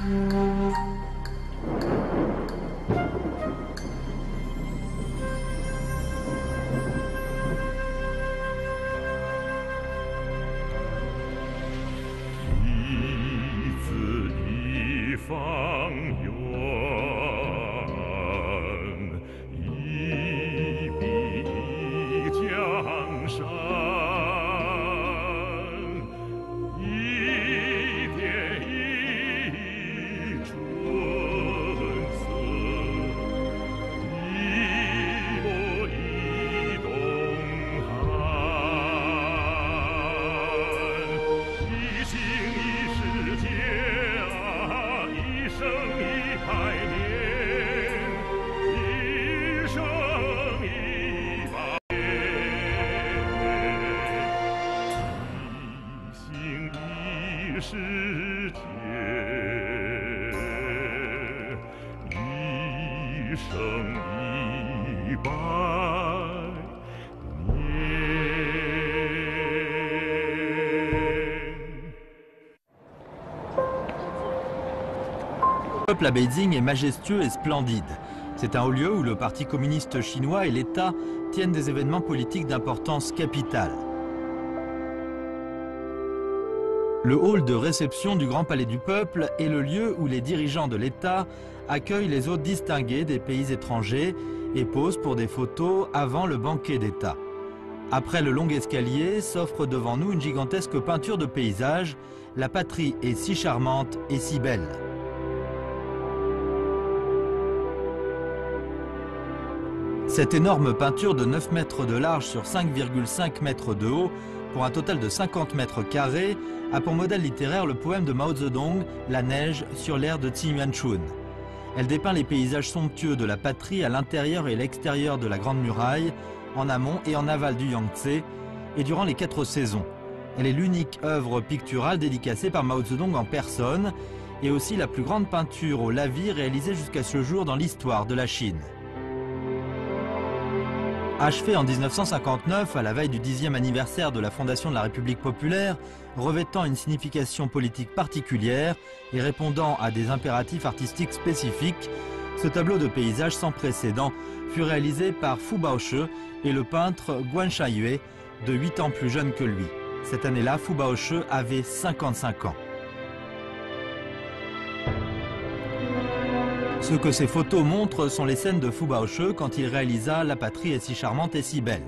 Le peuple à Beijing est majestueux et splendide. C'est un haut lieu où le Parti communiste chinois et l'État tiennent des événements politiques d'importance capitale. Le hall de réception du Grand Palais du Peuple est le lieu où les dirigeants de l'État accueillent les hôtes distingués des pays étrangers et posent pour des photos avant le banquet d'État. Après le long escalier, s'offre devant nous une gigantesque peinture de paysage. La patrie est si charmante et si belle. Cette énorme peinture de 9 mètres de large sur 5,5 mètres de haut, pour un total de 50 mètres carrés, a pour modèle littéraire le poème de Mao Zedong, La neige, sur l'air de Xinyuanchun. Elle dépeint les paysages somptueux de la patrie à l'intérieur et l'extérieur de la Grande Muraille, en amont et en aval du Yangtze, et durant les 4 saisons. Elle est l'unique œuvre picturale dédicacée par Mao Zedong en personne, et aussi la plus grande peinture au lavis réalisée jusqu'à ce jour dans l'histoire de la Chine. Achevée en 1959, à la veille du 10e anniversaire de la fondation de la République populaire, revêtant une signification politique particulière et répondant à des impératifs artistiques spécifiques, ce tableau de paysage sans précédent fut réalisé par Fu Baoshi et le peintre Guan Shaiyue, de 8 ans plus jeune que lui. Cette année-là, Fu Baoshi avait 55 ans. Ce que ces photos montrent sont les scènes de Fu Baoshi quand il réalisa La patrie est si charmante et si belle.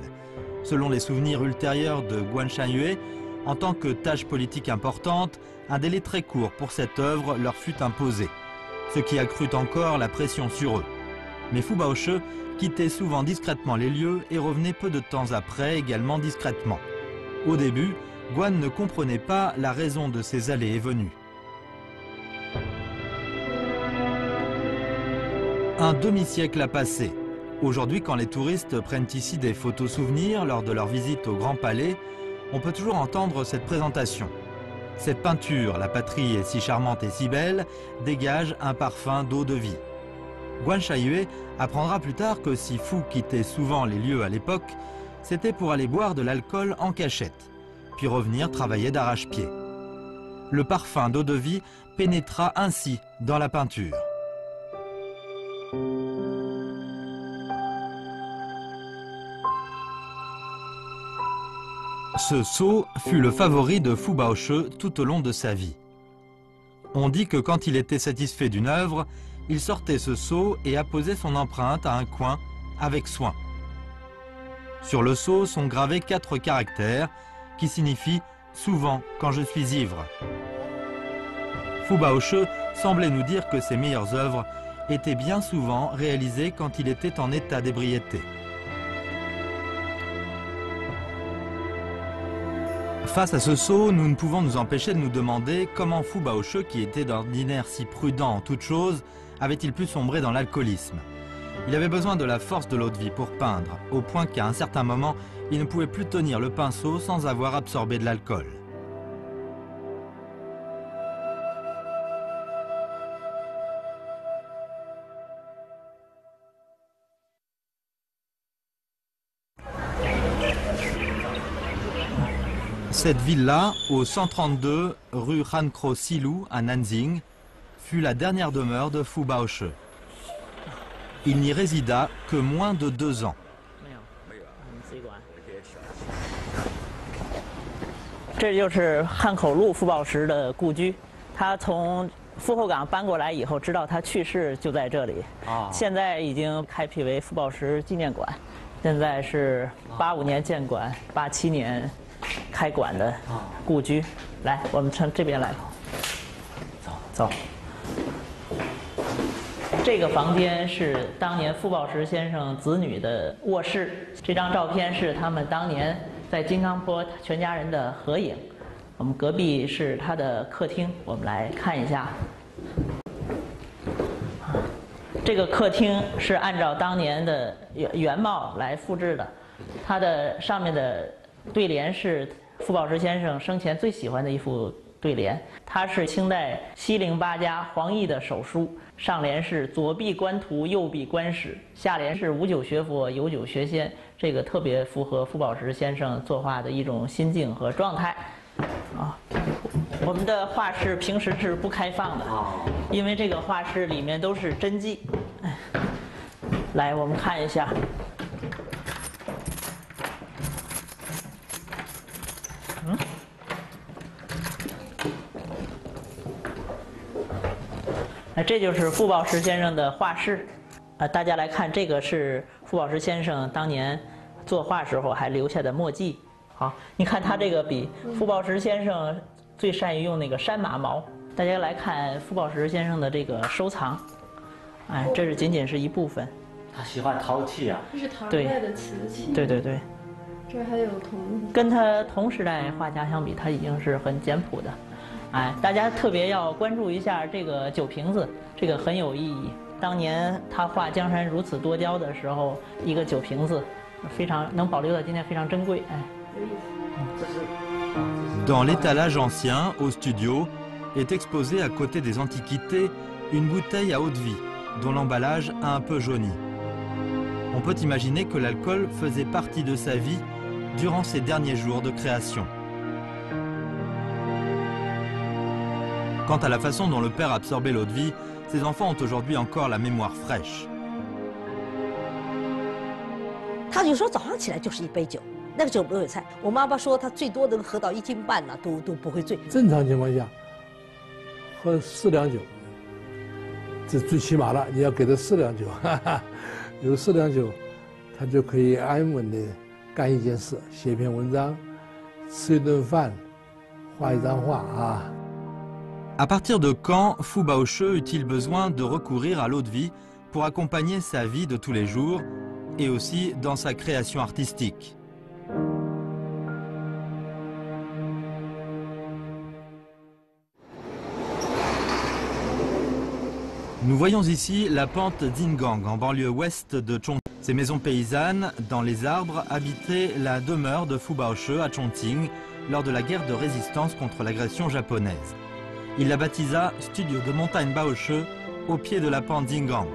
Selon les souvenirs ultérieurs de Guan Shaiyue, en tant que tâche politique importante, un délai très court pour cette œuvre leur fut imposé, ce qui accrut encore la pression sur eux. Mais Fu Baoshi quittait souvent discrètement les lieux et revenait peu de temps après également discrètement. Au début, Guan ne comprenait pas la raison de ces allées et venues. Un demi-siècle a passé. Aujourd'hui, quand les touristes prennent ici des photos souvenirs lors de leur visite au Grand Palais, on peut toujours entendre cette présentation. Cette peinture, La patrie est si charmante et si belle, dégage un parfum d'eau de vie. Guan Shaiyue apprendra plus tard que si Fu quittait souvent les lieux à l'époque, c'était pour aller boire de l'alcool en cachette, puis revenir travailler d'arrache-pied. Le parfum d'eau de vie pénétra ainsi dans la peinture. Ce seau fut le favori de Fu Baoshi tout au long de sa vie. On dit que quand il était satisfait d'une œuvre, il sortait ce seau et apposait son empreinte à un coin avec soin. Sur le seau sont gravés 4 caractères qui signifient « souvent quand je suis ivre ». Fu Baoshi semblait nous dire que ses meilleures œuvres étaient bien souvent réalisées quand il était en état d'ébriété. Face à ce sceau, nous ne pouvons nous empêcher de nous demander comment Fu Baoshi, qui était d'ordinaire si prudent en toutes choses, avait-il pu sombrer dans l'alcoolisme. Il avait besoin de la force de l'eau-de-vie pour peindre, au point qu'à un certain moment, il ne pouvait plus tenir le pinceau sans avoir absorbé de l'alcool. Cette villa, au 132 rue Hankro Silu à Nanjing, fut la dernière demeure de Fu Baoshi. Il n'y résida que moins de 2 ans. 这就是汉口路傅抱石的故居，他从富后港搬过来以后，知道他去世就在这里。现在已经开辟为傅抱石纪念馆，现在是85年建馆，87年开馆的故居。来，我们从这边来，走。这个房间是当年傅抱石先生子女的卧室，这张照片是他们当年在金刚坡全家人的合影。我们隔壁是他的客厅，我们来看一下。这个客厅是按照当年的原貌来复制的，它的上面的对联是傅抱石先生生前最喜欢的一副对联，它是清代西陵八家黄奕的手书，上联是左臂观图，右臂观史，下联是无酒学佛，有酒学仙。这个特别符合傅抱石先生作画的一种心境和状态。我们的画室平时是不开放的，因为这个画室里面都是真迹。来，我们看一下。这就是傅抱石先生的画室。大家来看，这个是傅抱石先生当年作画时候还留下的墨迹。好，你看他这个笔，傅抱石先生最善于用那个山马毛。大家来看傅抱石先生的这个收藏，这是仅仅是一部分。他喜欢陶器啊，这是唐代的瓷器。对，这还有铜。跟他同时代画家相比，他已经是很简朴的。大家特别要关注一下这个酒瓶子，这个很有意义。当年他画江山如此多娇的时候，一个酒瓶子，非常能保留到今天，非常珍贵。Dans l'étalage ancien, au studio, est exposée à côté des antiquités une bouteille à eau de vie, dont l'emballage a un peu jauni. On peut imaginer que l'alcool faisait partie de sa vie durant ses derniers jours de création. Quant à la façon dont le père absorbait l'eau de vie, ses enfants ont aujourd'hui encore la mémoire fraîche. 他有时候早上起来就是一杯酒，那个酒没有菜。我妈妈说他最多能喝到1斤半呢，都不会醉。正常情况下，喝4两酒，这最起码了。你要给他4两酒，有4两酒，他就可以安稳的干一件事，写篇文章，吃一顿饭，画一张画啊。À partir de quand Fu Baoshi eut-il besoin de recourir à l'eau de vie pour accompagner sa vie de tous les jours et aussi dans sa création artistique? Nous voyons ici la pente d'Ingang, en banlieue ouest de Chongqing. Ces maisons paysannes, dans les arbres, habitaient la demeure de Fu Baoshi à Chongqing lors de la guerre de résistance contre l'agression japonaise. Il la baptisa Studio de montagne Baoshi au pied de la pente d'Ingang.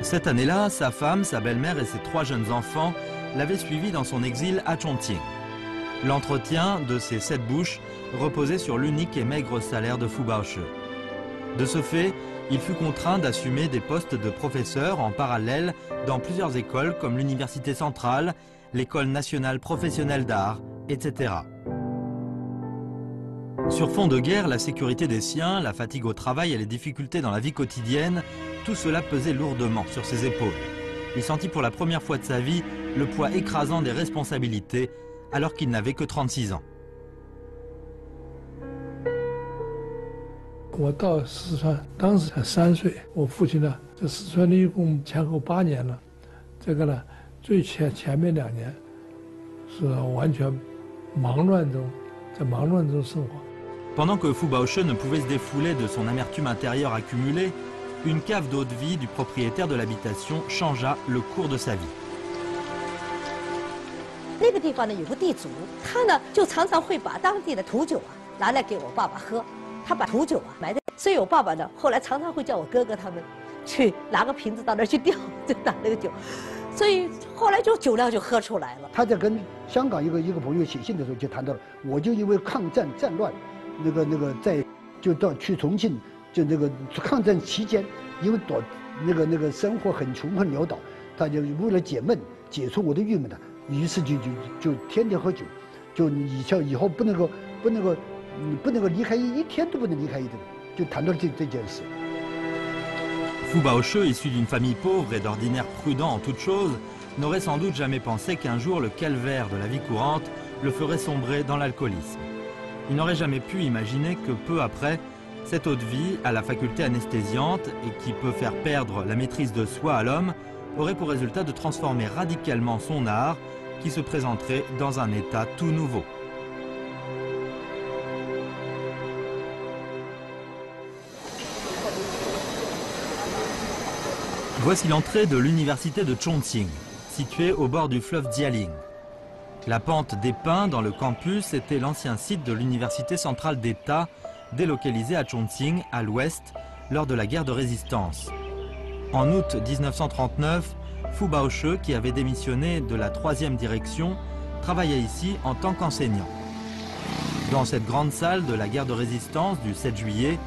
Cette année-là, sa femme, sa belle-mère et ses 3 jeunes enfants l'avaient suivi dans son exil à Chongqing. L'entretien de ces 7 bouches reposait sur l'unique et maigre salaire de Fu Baoshi. De ce fait, il fut contraint d'assumer des postes de professeur en parallèle dans plusieurs écoles comme l'Université centrale, l'École nationale professionnelle d'art, etc. Sur fond de guerre, la sécurité des siens, la fatigue au travail et les difficultés dans la vie quotidienne, tout cela pesait lourdement sur ses épaules. Il sentit pour la première fois de sa vie le poids écrasant des responsabilités alors qu'il n'avait que 36 ans. 我到四川，当时才3岁。我父亲呢，在四川呢一共前后8年了。这个呢，最前面2年是完全忙乱中，在忙乱中生活。Pendant que Fu Baoshi ne pouvait se défouler de son amertume intérieure accumulée, une cave d'eau de vie du propriétaire de l'habitation changea le cours de sa vie. 那个地方呢有个地主，他呢就常常会把当地的土酒拿来给我爸爸喝。他把土酒埋在，所以我爸爸呢后来常常会叫我哥哥他们去拿个瓶子到那儿去吊，就打那个酒。所以后来就酒量就喝出来了。他在跟香港一个朋友写信的时候就谈到了，我就因为抗战战乱，就到去重庆，就那个抗战期间，因为生活很穷很潦倒，他就为了解闷解除我的郁闷的，于是就天天喝酒，就以后不能够离开一天都不能离开一顿，就谈到这件事。 Foubaocheux, issu d'une famille pauvre et d'ordinaire prudent en toutes choses, n'aurait sans doute jamais pensé qu'un jour le calvaire de la vie courante le ferait sombrer dans l'alcoolisme. Il n'aurait jamais pu imaginer que peu après, cette eau de vie, à la faculté anesthésiante et qui peut faire perdre la maîtrise de soi à l'homme, aurait pour résultat de transformer radicalement son art, qui se présenterait dans un état tout nouveau. Voici l'entrée de l'université de Chongqing, située au bord du fleuve Jialing. La pente des pins dans le campus était l'ancien site de l'université centrale d'État, délocalisée à Chongqing, à l'ouest, lors de la guerre de résistance. En août 1939, Foubaocheux, qui avait démissionné de la 3e direction, travaillait ici en tant qu'enseignant. Dans cette grande salle de la guerre de résistance du 7 juillet,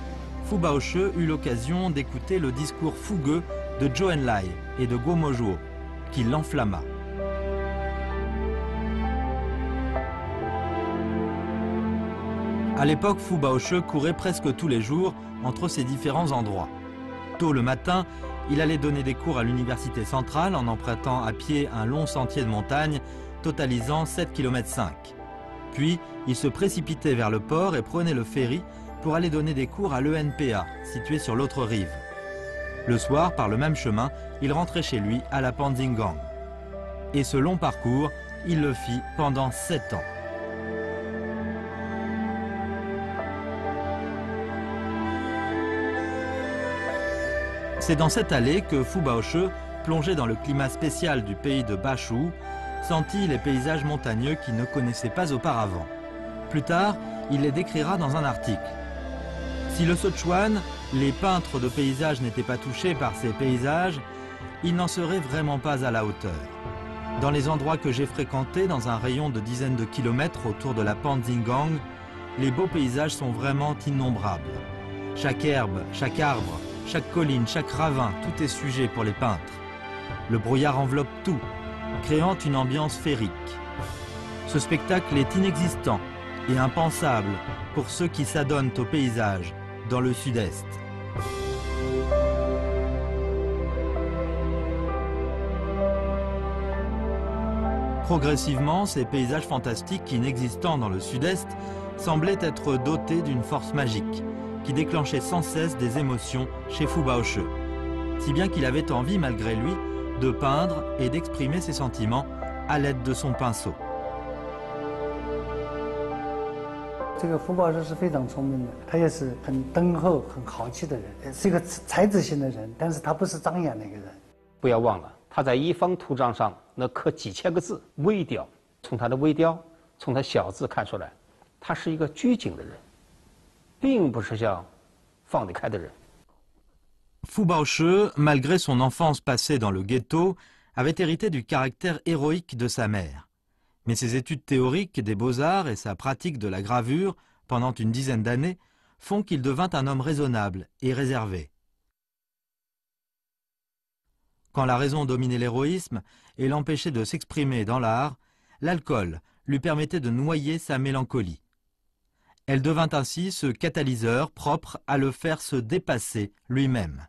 Foubaocheux eut l'occasion d'écouter le discours fougueux de Zhou Enlai et de Guo Mozuo, qui l'enflamma. À l'époque, Foubaocheux courait presque tous les jours entre ces différents endroits. Tôt le matin, il allait donner des cours à l'université centrale en empruntant à pied un long sentier de montagne totalisant 7,5 km. Puis, il se précipitait vers le port et prenait le ferry pour aller donner des cours à l'ENPA, situé sur l'autre rive. Le soir, par le même chemin, il rentrait chez lui à la Panzingang. Et ce long parcours, il le fit pendant 7 ans. C'est dans cette allée que Foubaocheux, plongé dans le climat spécial du pays de Bashu, sentit les paysages montagneux qu'il ne connaissait pas auparavant. Plus tard, il les décrira dans un article. Si le Sichuan, les peintres de paysages n'étaient pas touchés par ces paysages, ils n'en seraient vraiment pas à la hauteur. Dans les endroits que j'ai fréquentés, dans un rayon de dizaines de kilomètres autour de la Panzingang, les beaux paysages sont vraiment innombrables. Chaque herbe, chaque arbre, chaque colline, chaque ravin, tout est sujet pour les peintres. Le brouillard enveloppe tout, créant une ambiance féerique. Ce spectacle est inexistant et impensable pour ceux qui s'adonnent au paysage dans le sud-est. Progressivement, ces paysages fantastiques inexistants dans le sud-est semblaient être dotés d'une force magique qui déclenchait sans cesse des émotions chez Foubaocheux, si bien qu'il avait envie, malgré lui, de peindre et d'exprimer ses sentiments à l'aide de son pinceau. 这个福宝师是非常聪明的，他也是很敦厚、很豪气的人，是一个才子型的人，但是他不是张扬的一个人。不要忘了，他在一方图章上那刻几千个字，微雕。从他的微雕，从他小字看出来，他是一个拘谨的人，并不是像放得开的人。Foubaocheux, malgré son enfance passée dans le ghetto, avait hérité du caractère héroïque de sa mère. Mais ses études théoriques des beaux-arts et sa pratique de la gravure pendant une dizaine d'années font qu'il devint un homme raisonnable et réservé. Quand la raison dominait l'héroïsme et l'empêchait de s'exprimer dans l'art, l'alcool lui permettait de noyer sa mélancolie. Elle devint ainsi ce catalyseur propre à le faire se dépasser lui-même.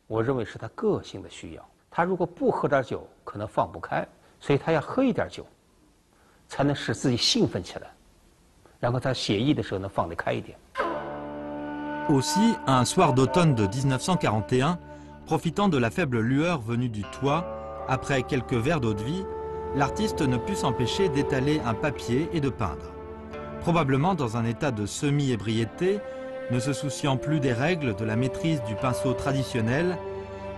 我认为是他个性的需要。他如果不喝点酒，可能放不开，所以他要喝一点酒，才能使自己兴奋起来，然后他写意的时候能放得开一点。Aussi, un soir d'automne de 1941, profitant de la faible lueur venue du toit, après quelques verres d'eau-de-vie, l'artiste ne put s'empêcher d'étaler un papier et de peindre. Probablement dans un état de semi-ébriété, ne se souciant plus des règles de la maîtrise du pinceau traditionnel,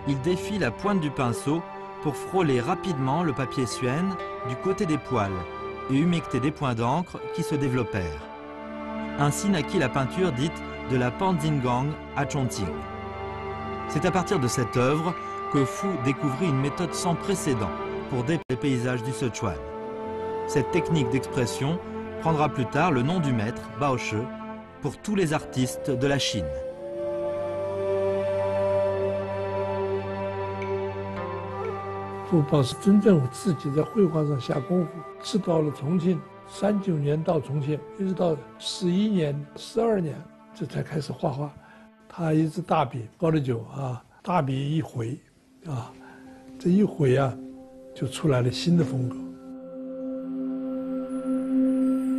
il défit la pointe du pinceau pour frôler rapidement le papier suène du côté des poils et humecter des points d'encre qui se développèrent. Ainsi naquit la peinture dite de la Panzingang à Chongqing. C'est à partir de cette œuvre que Fu découvrit une méthode sans précédent pour dépeindre les paysages du Sichuan. Cette technique d'expression prendra plus tard le nom du maître, Bao Shi, pour tous les artistes de la Chine. 傅抱是真正自己在绘画上下功夫，是到了重庆，39年到重庆，一直到11年、12年，这才开始画画。他一支大笔包的酒啊，大笔一挥，啊，这一挥啊，就出来了新的风格。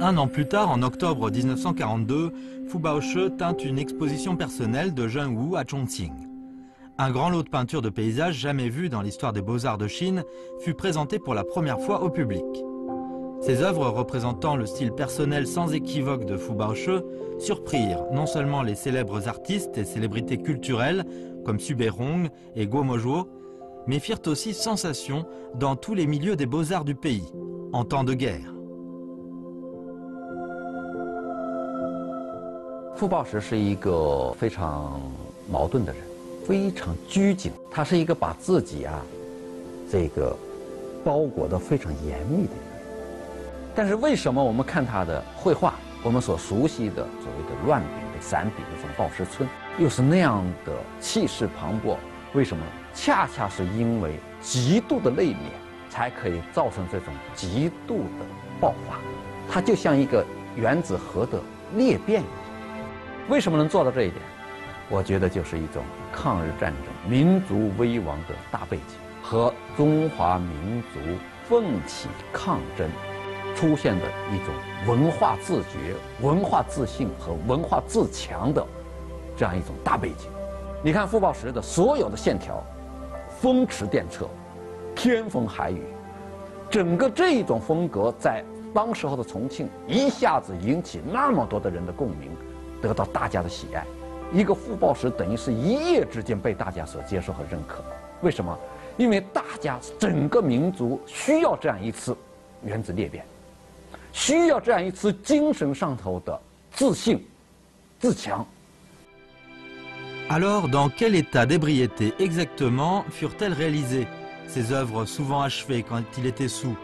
Un an plus tard, en octobre 1942, Fu Baoshi tint une exposition personnelle de Zheng Wu à Chongqing. Un grand lot de peintures de paysages jamais vues dans l'histoire des beaux-arts de Chine fut présenté pour la première fois au public. Ces œuvres représentant le style personnel sans équivoque de Fu Baoshi surprirent non seulement les célèbres artistes et célébrités culturelles comme Su Beirong et Guo Mozuo, mais firent aussi sensation dans tous les milieux des beaux-arts du pays, en temps de guerre. 傅抱石是一个非常矛盾的人，非常拘谨。他是一个把自己这个包裹得非常严密的人。但是为什么我们看他的绘画，我们所熟悉的所谓的乱笔的散笔的这种抱石村，又是那样的气势磅礴？为什么？恰恰是因为极度的内敛，才可以造成这种极度的爆发。它就像一个原子核的裂变一样。 为什么能做到这一点？我觉得就是一种抗日战争、民族危亡的大背景和中华民族奋起抗争出现的一种文化自觉、文化自信和文化自强的这样一种大背景。你看傅抱石的所有的线条，风驰电掣、天风海雨，整个这一种风格在当时候的重庆一下子引起那么多的人的共鸣。 得到大家的喜爱，一个傅抱石等于是一夜之间被大家所接受和认可。为什么？因为大家整个民族需要这样一次原子裂变，需要这样一次精神上头的自信、自强。 Alors, dans quel état d'ébriété exactement furent-elles réalisées, ces œuvres souvent achevées quand il était saoul?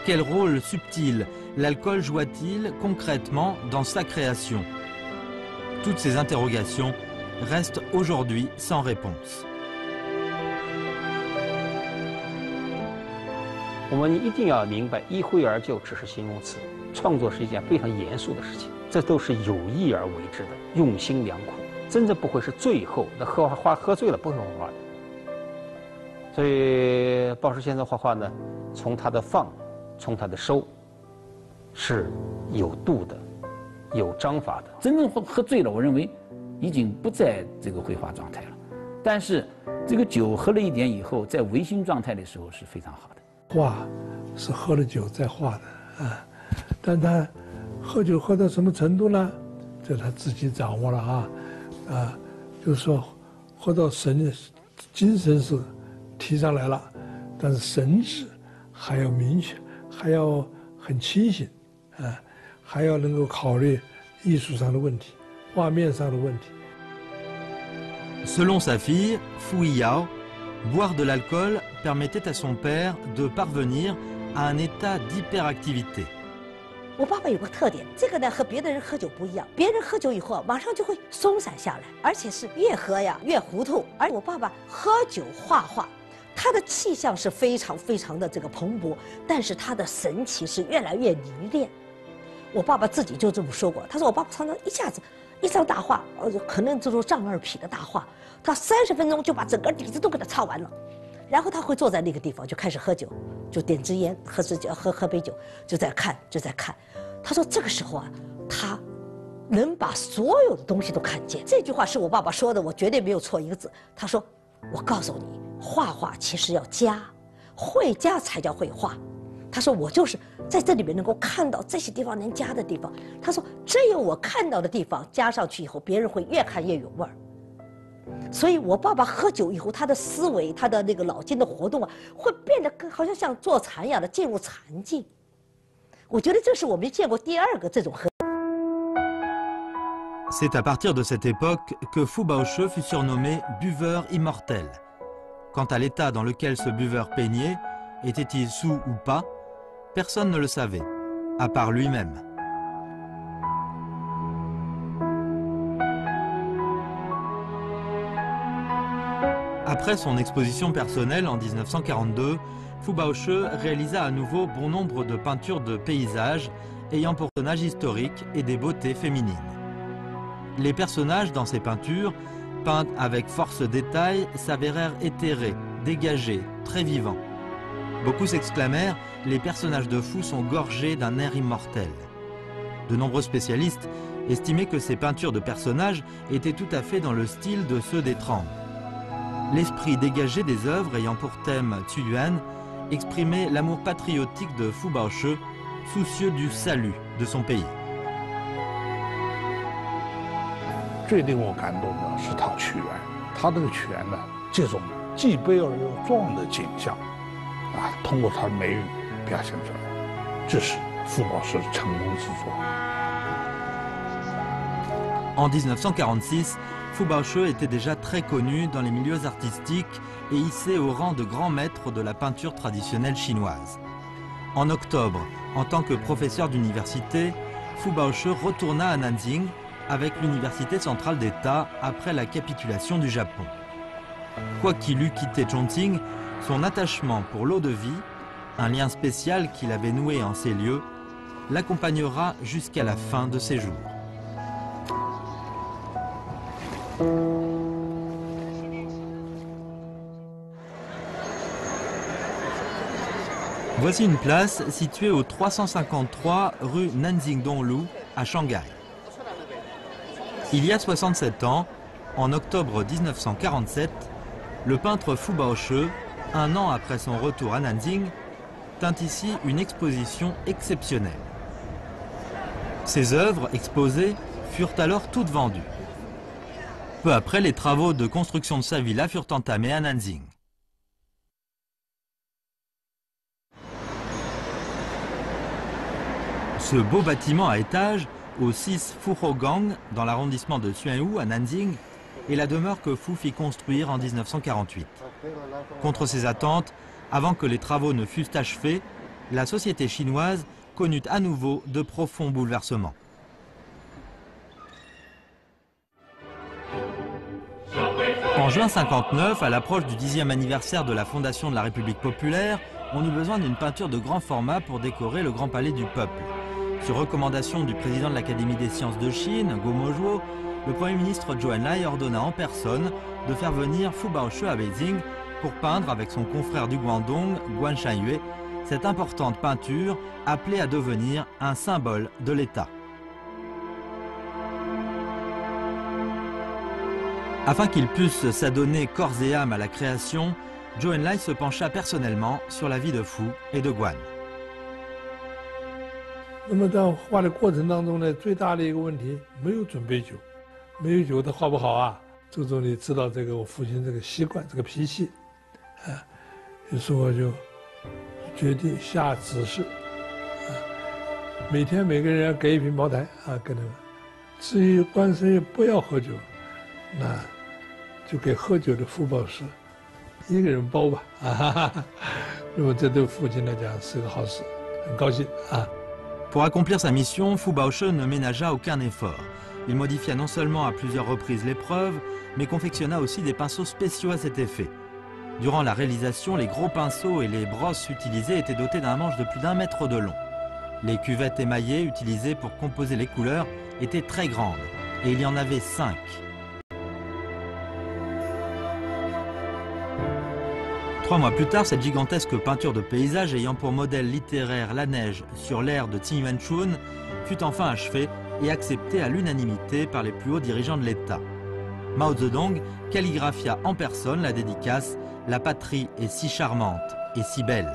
Quel rôle subtil l'alcool joua-t-il concrètement dans sa création? Toutes ces interrogations restent aujourd'hui sans réponse. 我们一定要明白，一挥而就只是形容词，创作是一件非常严肃的事情，这都是有意而为之的，用心良苦。真正不会是最后那喝醉了不会画画的。所以抱石先生画画呢，从他的放，从他的收，是有度的。 有章法的，真正喝醉了，我认为已经不在这个绘画状态了。但是这个酒喝了一点以后，在微醺状态的时候是非常好的。画是喝了酒再画的但他喝酒喝到什么程度呢？这他自己掌握了就是说喝到精神是提上来了，但是神志还要明确，还要很清醒还要能够考虑艺术上的问题、画面上的问题。 Selon sa fille, Fu Yao, boire de l'alcool permettait à son père de parvenir à un état d'hyperactivité. 我爸爸有个特点，这个呢和别的人喝酒不一样，别人喝酒以后马上就会松散下来，而且是越喝越糊涂。而我爸爸喝酒画画，他的气象是非常的这个蓬勃，但是他的神情是越来越凝练。 我爸爸自己就这么说过，他说我爸爸常常一下子一张大画，可能这种丈2匹的大画，他30分钟就把整个底子都给他擦完了，然后他会坐在那个地方就开始喝酒，就点支烟，喝杯酒，就在看。他说这个时候他能把所有的东西都看见。这句话是我爸爸说的，我绝对没有错一个字。他说我告诉你，画画其实要加，会加才叫会画。 他说：“我就是在这里面能够看到这些地方能加的地方。”他说：“只有我看到的地方加上去以后，别人会越看越有味儿。”所以，我爸爸喝酒以后，他的思维、他的那个脑筋的活动会变得好像像坐禅一样的进入禅境。我觉得这是我们见过第2个这种喝。C'est à partir de cette époque que Fu Baoshi fut surnommé buveur immortel. Quant à l'état dans lequel ce buveur peignait, était-il sous ou pas, personne ne le savait, à part lui-même. Après son exposition personnelle en 1942, Fu Baoshi réalisa à nouveau bon nombre de peintures de paysages ayant pour personnage historique et des beautés féminines. Les personnages dans ces peintures, peints avec force détail, s'avérèrent éthérés, dégagés, très vivants. Beaucoup s'exclamèrent « Les personnages de Fu sont gorgés d'un air immortel ». De nombreux spécialistes estimaient que ces peintures de personnages étaient tout à fait dans le style de ceux des Trang. L'esprit dégagé des œuvres ayant pour thème Zhuyuan exprimait l'amour patriotique de Fu Baoshi, soucieux du salut de son pays. 最令我感动的是他屈原，他这个屈原呢，这种既悲而又壮的景象，通过他的眉宇表现出来，这是傅抱石成功之作。En 1946, Fu Baoshi était déjà très connu dans les milieux artistiques et hissé au rang de grand maître de la peinture traditionnelle chinoise. En octobre, en tant que professeur d'université, Fu Baoshi retourna à Nanjing avec l'université centrale d'État après la capitulation du Japon. Quoiqu'il eût quitté Chongqing, son attachement pour l'eau de vie, un lien spécial qu'il avait noué en ces lieux, l'accompagnera jusqu'à la fin de ses jours. Voici une place située au 353 rue Nanjing-Donglu à Shanghai. Il y a 67 ans, en octobre 1947, le peintre Fu Baoshi, un an après son retour à Nanjing, tint ici une exposition exceptionnelle. Ses œuvres exposées furent alors toutes vendues. Peu après, les travaux de construction de sa villa furent entamés à Nanjing. Ce beau bâtiment à étages, au 6 Fuhogang, dans l'arrondissement de Xuanwu à Nanjing, est la demeure que Fu fit construire en 1948. Contre ses attentes, avant que les travaux ne fussent achevés, la société chinoise connut à nouveau de profonds bouleversements. En juin 1959, à l'approche du 10e anniversaire de la fondation de la République populaire, on eut besoin d'une peinture de grand format pour décorer le Grand Palais du Peuple. Sur recommandation du président de l'Académie des sciences de Chine, Guo Mozuo, le Premier ministre Zhou Enlai ordonna en personne de faire venir Fu Baoshi à Beijing pour peindre avec son confrère du Guangdong, Guan Shanyue, cette importante peinture appelée à devenir un symbole de l'État. Afin qu'ils puissent s'adonner corps et âme à la création, Zhou Enlai se pencha personnellement sur la vie de Fu et de Guan. 那么在画的过程当中呢，最大的一个问题没有准备酒，没有酒它画不好啊。周总理知道这个我父亲这个习惯这个脾气，于是我就决定下指示，每天每个人要给一瓶茅台给他们。至于关生不要喝酒，那就给喝酒的Fu Baoshi一个人包吧那么这对父亲来讲是个好事，很高兴Pour accomplir sa mission, Fu Baoshi ne ménagea aucun effort. Il modifia non seulement à plusieurs reprises l'épreuve, mais confectionna aussi des pinceaux spéciaux à cet effet. Durant la réalisation, les gros pinceaux et les brosses utilisées étaient dotés d'un manche de plus d'1 mètre de long. Les cuvettes émaillées utilisées pour composer les couleurs étaient très grandes, et il y en avait 5. Trois mois plus tard, cette gigantesque peinture de paysage ayant pour modèle littéraire la neige sur l'air de Qin Yuanchun fut enfin achevée et acceptée à l'unanimité par les plus hauts dirigeants de l'État. Mao Zedong calligraphia en personne la dédicace « La patrie est si charmante et si belle ».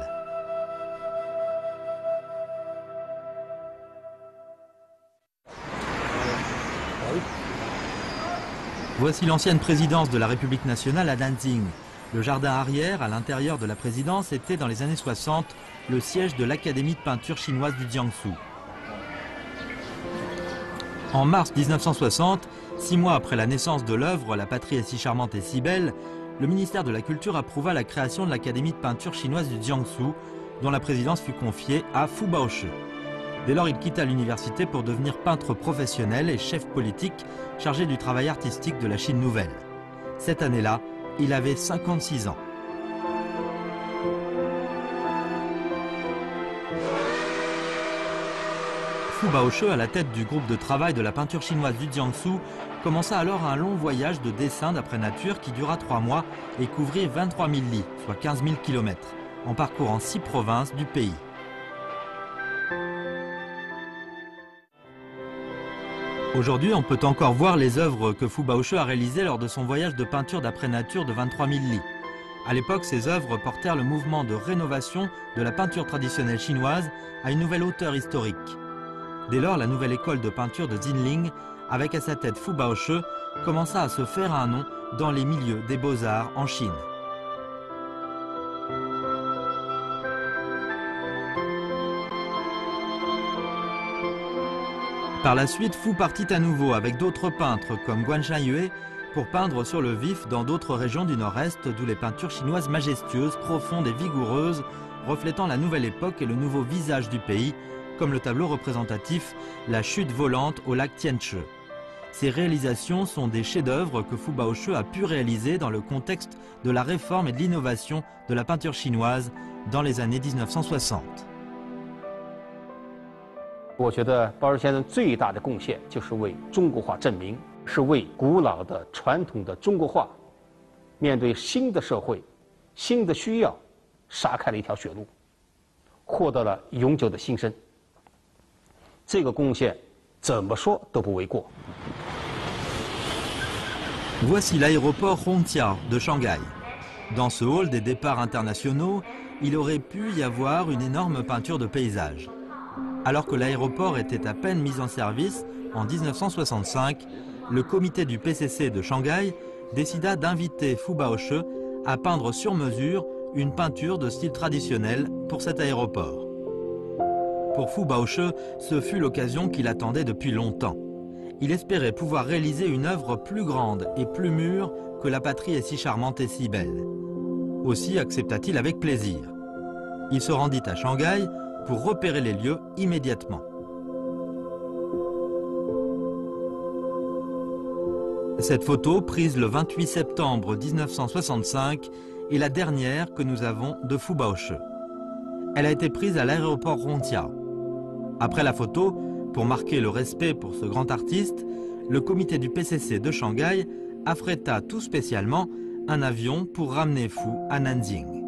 Voici l'ancienne présidence de la République nationale à Nanjing. Le jardin arrière, à l'intérieur de la présidence, était dans les années 60 le siège de l'Académie de peinture chinoise du Jiangsu. En mars 1960, 6 mois après la naissance de l'œuvre La patrie est si charmante et si belle, le ministère de la Culture approuva la création de l'Académie de peinture chinoise du Jiangsu, dont la présidence fut confiée à Fu Baoshi. Dès lors, il quitta l'université pour devenir peintre professionnel et chef politique chargé du travail artistique de la Chine nouvelle. Cette année-là, il avait 56 ans. Fu Baoshi, à la tête du groupe de travail de la peinture chinoise du Jiangsu, commença alors un long voyage de dessin d'après nature qui dura 3 mois et couvrit 23 000 li, soit 15 000 km, en parcourant 6 provinces du pays. Aujourd'hui, on peut encore voir les œuvres que Fu Baoshi a réalisées lors de son voyage de peinture d'après nature de 23 000 li. À l'époque, ces œuvres portèrent le mouvement de rénovation de la peinture traditionnelle chinoise à une nouvelle hauteur historique. Dès lors, la nouvelle école de peinture de Zinling, avec à sa tête Fu Baoshi, commença à se faire un nom dans les milieux des beaux-arts en Chine. Par la suite, Fu partit à nouveau avec d'autres peintres comme Guan Shan-yue pour peindre sur le vif dans d'autres régions du nord-est, d'où les peintures chinoises majestueuses, profondes et vigoureuses, reflétant la nouvelle époque et le nouveau visage du pays, comme le tableau représentatif La chute volante au lac Tianche. Ces réalisations sont des chefs-d'œuvre que Fu Baoshi a pu réaliser dans le contexte de la réforme et de l'innovation de la peinture chinoise dans les années 1960. 我觉得包氏先生最大的贡献就是为中国画证明，是为古老的传统的中国画面对新的社会、新的需要，杀开了一条血路，获得了永久的新生。这个贡献怎么说都不为过。 Voici l'aéroport Hongqiao de Shanghai. Dans ce hall des départs internationaux, il aurait pu y avoir une énorme peinture de paysage. Alors que l'aéroport était à peine mis en service, en 1965, le comité du PCC de Shanghai décida d'inviter Fu Baoshi à peindre sur mesure une peinture de style traditionnel pour cet aéroport. Pour Fu Baoshi, ce fut l'occasion qu'il attendait depuis longtemps. Il espérait pouvoir réaliser une œuvre plus grande et plus mûre que La patrie est si charmante et si belle. Aussi accepta-t-il avec plaisir. Il se rendit à Shanghai pour repérer les lieux immédiatement. Cette photo, prise le 28 septembre 1965, est la dernière que nous avons de Fu Baoshi. Elle a été prise à l'aéroport Hongqiao. Après la photo, pour marquer le respect pour ce grand artiste, le comité du PCC de Shanghai affréta tout spécialement un avion pour ramener Fu à Nanjing.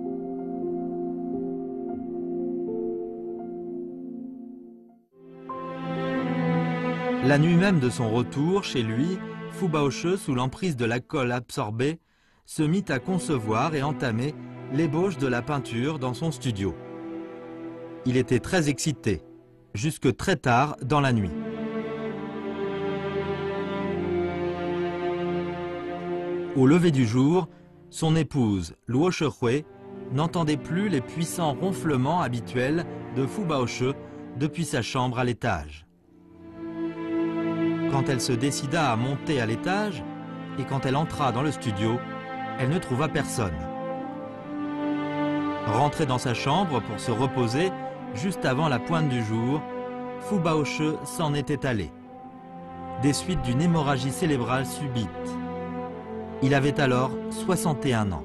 La nuit même de son retour chez lui, Fu Baoshi, sous l'emprise de la colle absorbée, se mit à concevoir et entamer l'ébauche de la peinture dans son studio. Il était très excité, jusque très tard dans la nuit. Au lever du jour, son épouse, Luo Shehui, n'entendait plus les puissants ronflements habituels de Fu Baoshi depuis sa chambre à l'étage. Quand elle se décida à monter à l'étage, et quand elle entra dans le studio, elle ne trouva personne. Rentrée dans sa chambre pour se reposer, juste avant la pointe du jour, Fu Baoshi s'en était allé, des suites d'une hémorragie cérébrale subite. Il avait alors 61 ans.